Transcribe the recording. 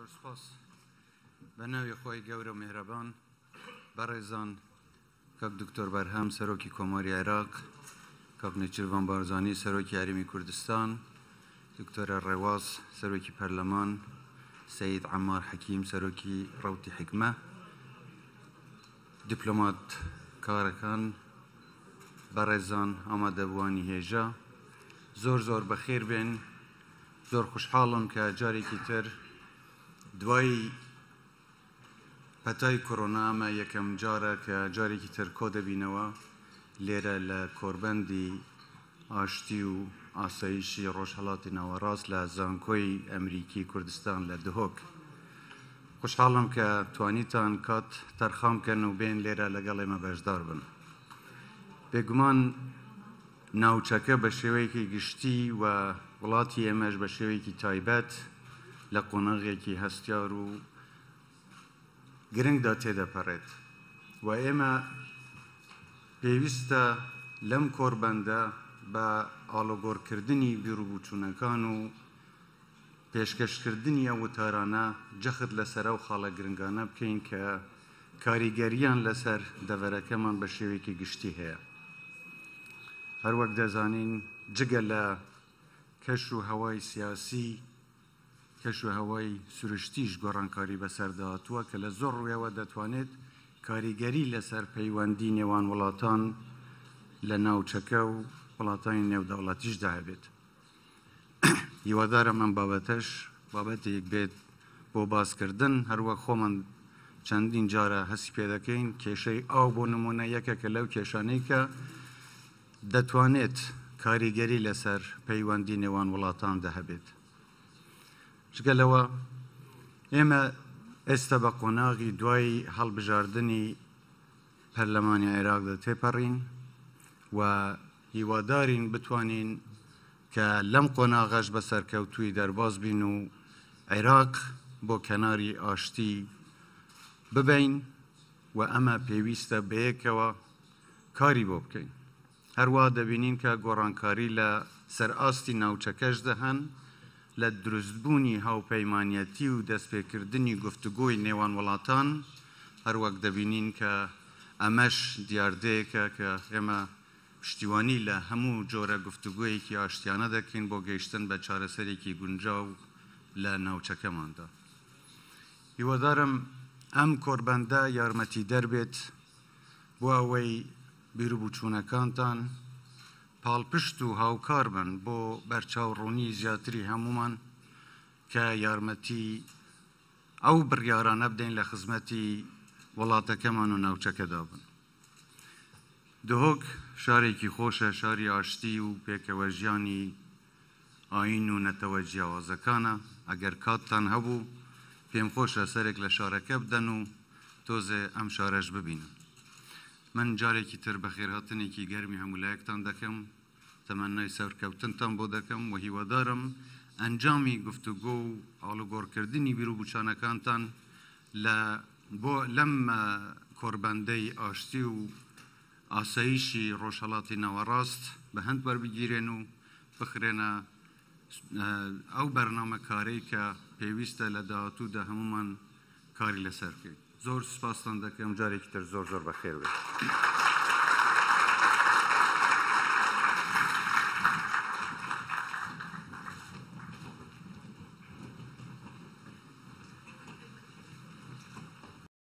زۆر سپاس بە ناوی خۆی گەورە و میهرەبان بەڕێزان کاک دکتۆر بەرهەم سەرۆکی کۆماری عێراق، کاک نێچیروان بارزانی سەرۆکی هەرێمی کوردستان، دکتۆرە ڕێواز سەرۆکی پەرلەمان، سەید عەمار حەکیم سەرۆکی ڕەوتی حیکمە، دیپلۆمات کارەکان، بەڕێزان ئامادەبووانی هێژە، زۆر بەخێر بێن. زۆر خوشحاڵم کە جارێکی تر دوای پەتای کۆڕۆنا ئەمە یەکەم جارە کە جارێکی تر کۆ دەبینەوە لێرە لە کۆربەندی ئاشتی و ئاسایشی ڕۆژهەڵاتی ناوەڕاست لە زانکۆی ئەمریکی کوردستان لە دهۆک. خوشحاڵم کە توانیتان کات تەرخام بکەن و بێن لێرە لەگەڵ ئێمە بەشدار بن. بێگومان ناوچەکە بە شێوەیەکی گشتی و وڵاتی ئێمەش بە شێوەیەکی تایبەت لە قۆناغێکی هەستیار و گرنگدا تێدەپەڕێت و ئێمە پێویستە لەم کۆربەندە بە ئاڵۆگۆڕکردنی بیرروبووچوونەکان و پێشکەشکردنی ئەو وتارانە جەخت لەسەر ئەو خاڵە گرنگانە بکەین کە کاریگەریان لەسەر دەڤەرەکەمان بە شێوەیەکی گشتی هەیە. هەروەک دەزانین جگە لە کەش و هەوای سیاسی، کەش و هەوای سروشتیش گۆڕانکاری بەسەرداهاتووە کە لە زۆر ڕوویەوە دەتوانێت کاریگەری لەسەر پەیوەندی نێوان وڵاتان لە ناوچەکە و وڵاتانی نێودەوڵەتیشدا هەبێت. هیوادارم ئەم بابەتەش بابەتێک بێت بۆ باسکردن. هەروەک خۆمان چەندین جارە هەستی پێ دەکەین کێشەی ئاو بۆ نمونە یەکێکە لەو کێشانەی کە دەتوانێت کاریگەری لەسەر پەیوەندی نێوان وڵاتاندا هەبێت. جگەلەوە ئێمە ئێستا بە قۆناغی دوای هەڵبژاردننی پەرلەمانی عێراقدا تێپەڕین و هیوادارین بتوانین کە لەم قۆناغەش بە سەرکەوتووی دەرباز بین و عێراق بۆ کەناری ئاشتی ببین و ئەمە پێویستە بەیەکەوە کاری بۆ بکەین. هەروە دەبینین کە گۆڕانکاری لە سەرئاستی ناوچەکەش دەهەن لە دروستبوونی هاوپەیمانیەتی و دەستپێکردنی گفتوگۆی نێوان وڵاتان. هەروەک دەبینین کە ئەمەش دیاردەیەکە کە ئێمە پشتیوانی لە هەموو جۆرە گفتوگۆیەکی ئاشتیانە دەکەین بۆ گەیشتن بە چارەسەرێکی گونجاو لە ناوچەکەماندا. هیوادارم ئەم کۆربەندە یارمەتی دەربێت بۆ ئەوەی بیرروبووچوونەکانتان پاڵپشت و هاوکار بن بۆ بەرچاوڕوونی زیاتری هەمومان کە یارمەتی ئەو بڕیارانە بدەین لە خزمەتی وڵاتەکەمان و ناوچەکەدا بن. دهۆک شارێکی خۆشە، شاری ئاشتی و پێکەوە ژیانی ئاین و نەتەوە جیاوازەکانە. ئەگەر کاتتان هەبوو پێم خۆشە سەرێک لە شارەکە بدەن و تۆزێ ئەم شارەش ببینن. من جارێکی تر بە خێرهاتنێکی گەرمی هەمولایەکتان دەکەم، تەمەنای سەرکەوتنتان بۆ دەکەم و هیوادارم ئەنجامی گفتوگۆ و ئاڵوگۆڕکردنی بیرروبووچانەکانتان بۆ لەم کۆربەندەی ئاشتی و ئاسایشی ڕۆژهەڵاتی ناوەڕاست بە هەند وەربگیرێن و بخرێنە ئەو بەرنامەکارەی کە پێویستە لە داهاتوودا هەمومان کاری لەسەر بکەین. زۆر سوپاستان دەکەم، جارێکی تر زۆر بەخێر بێت.